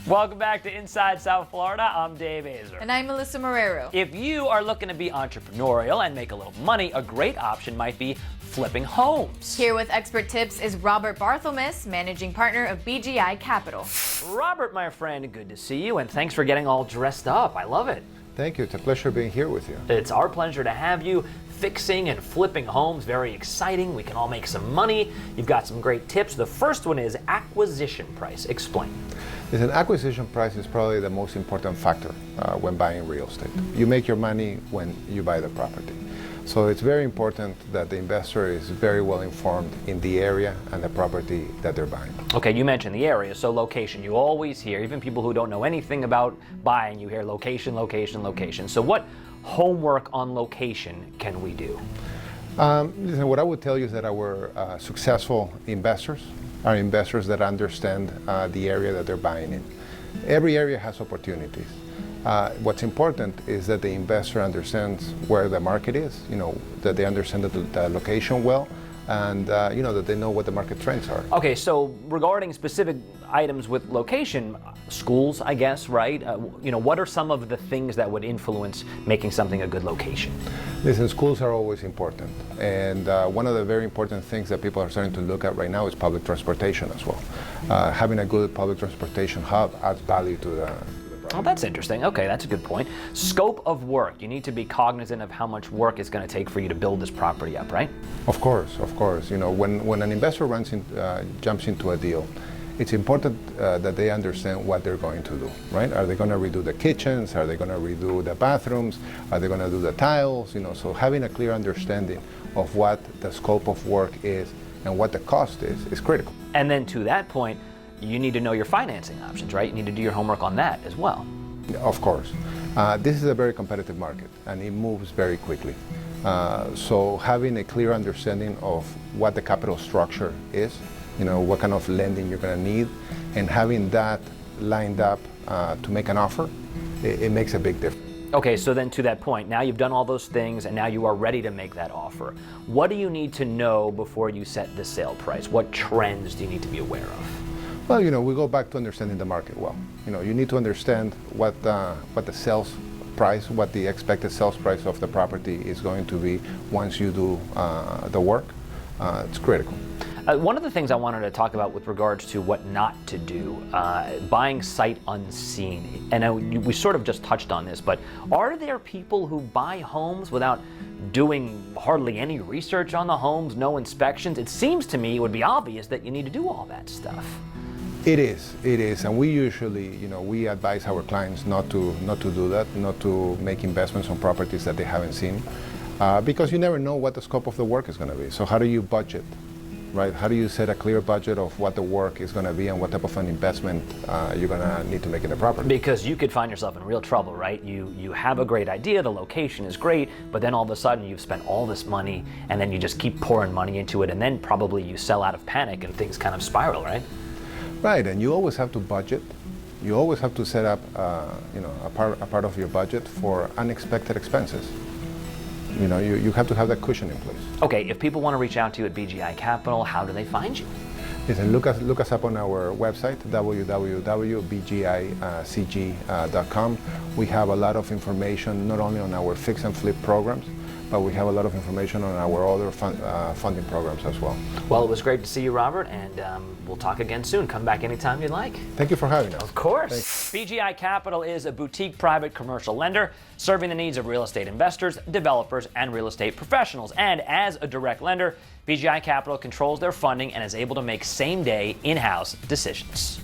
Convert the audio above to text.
Welcome back to Inside South Florida. I'm Dave Azer. And I'm Melissa Marrero. If you are looking to be entrepreneurial and make a little money, a great option might be flipping homes. Here with expert tips is Robert Barthelmess, managing partner of BGI Capital. Robert, my friend, good to see you, and thanks for getting all dressed up. I love it. Thank you. It's a pleasure being here with you. It's our pleasure to have you. Fixing and flipping homes, very exciting. We can all make some money. You've got some great tips. The first one is acquisition price. Explain. Listen, acquisition price is probably the most important factor when buying real estate. You make your money when you buy the property. So it's very important that the investor is very well informed in the area and the property that they're buying. Okay, you mentioned the area, so location. You always hear, even people who don't know anything about buying, you hear location, location, location. So what homework on location can we do? Listen, what I would tell you is that our successful investors are investors that understand the area that they're buying in. Every area has opportunities. What's important is that the investor understands where the market is, that they understand the location well, and that they know what the market trends are. Okay, so regarding specific items with location, schools, I guess, right? What are some of the things that would influence making something a good location? Listen, schools are always important, and one of the very important things that people are starting to look at right now is public transportation as well. Having a good public transportation hub adds value to the Oh, that's interesting. Okay, that's a good point. Scope of work. You need to be cognizant of how much work it's going to take for you to build this property up, right? Of course, of course. When an investor jumps into a deal, it's important that they understand what they're going to do, right? Are they going to redo the kitchens? Are they going to redo the bathrooms? Are they going to do the tiles? So having a clear understanding of what the scope of work is and what the cost is critical. And then to that point, you need to know your financing options, right? You need to do your homework on that as well. Of course. This is a very competitive market and it moves very quickly. So having a clear understanding of what the capital structure is, what kind of lending you're going to need, and having that lined up to make an offer, it makes a big difference. Okay, so then to that point, now you've done all those things and now you are ready to make that offer. What do you need to know before you set the sale price? What trends do you need to be aware of? Well, we go back to understanding the market well. You need to understand what the sales price, what the expected sales price of the property is going to be once you do the work. It's critical. One of the things I wanted to talk about with regards to what not to do, buying sight unseen. And we sort of just touched on this, but are there people who buy homes without doing hardly any research on the homes, no inspections? It seems to me it would be obvious that you need to do all that stuff. It is, and we usually, we advise our clients not to do that, not to make investments on properties that they haven't seen, because you never know what the scope of the work is going to be. So how do you budget, right? How do you set a clear budget of what the work is going to be and what type of an investment you're going to need to make in the property? Because you could find yourself in real trouble, right? You have a great idea, the location is great, but then all of a sudden you've spent all this money and then you just keep pouring money into it, and then probably you sell out of panic and things kind of spiral, right? Right, and you always have to budget. You always have to set up, a part of your budget for unexpected expenses. You have to have that cushion in place. Okay, if people want to reach out to you at BGI Capital, how do they find you? Listen, look us up on our website, www.bgicg.com. We have a lot of information, not only on our fix and flip programs, but we have a lot of information on our other funding programs as well. Well, it was great to see you, Robert, and we'll talk again soon. Come back anytime you'd like. Thank you for having us. Of course. BGI Capital is a boutique private commercial lender serving the needs of real estate investors, developers, and real estate professionals. And as a direct lender, BGI Capital controls their funding and is able to make same-day in-house decisions.